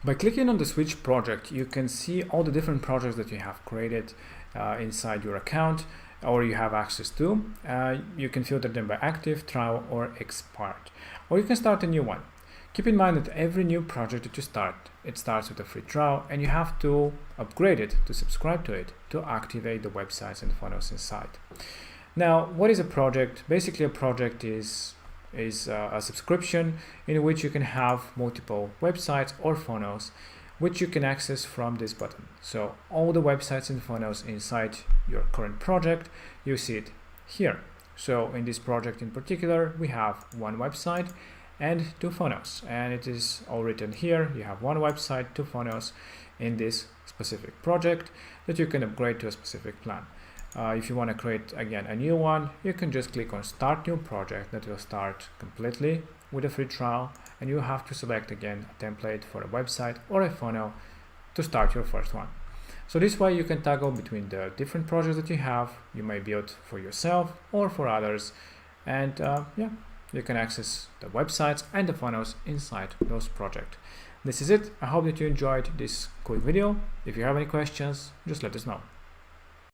By clicking on the switch project, you can see all the different projects that you have created inside your account or you have access to. You can filter them by active, trial, or expired, or you can start a new one. Keep in mind that every new project that you start, it starts with a free trial, and you have to upgrade it to subscribe to it to activate the websites and funnels inside. Now, what is a project? Basically, a project is a subscription in which you can have multiple websites or funnels which you can access from this button. So all the websites and funnels inside your current project, you see it here. So in this project in particular, we have one website and two funnels, and it is all written here. You have one website, two funnels in this specific project that you can upgrade to a specific plan. If you want to create again a new one, you can just click on start new project. That will start completely with a free trial, and you have to select again a template for a website or a funnel to start your first one. So this way you can toggle between the different projects that you have. You may build for yourself or for others, and you can access the websites and the funnels inside those projects. This is it. I hope that you enjoyed this quick video. If you have any questions, just let us know.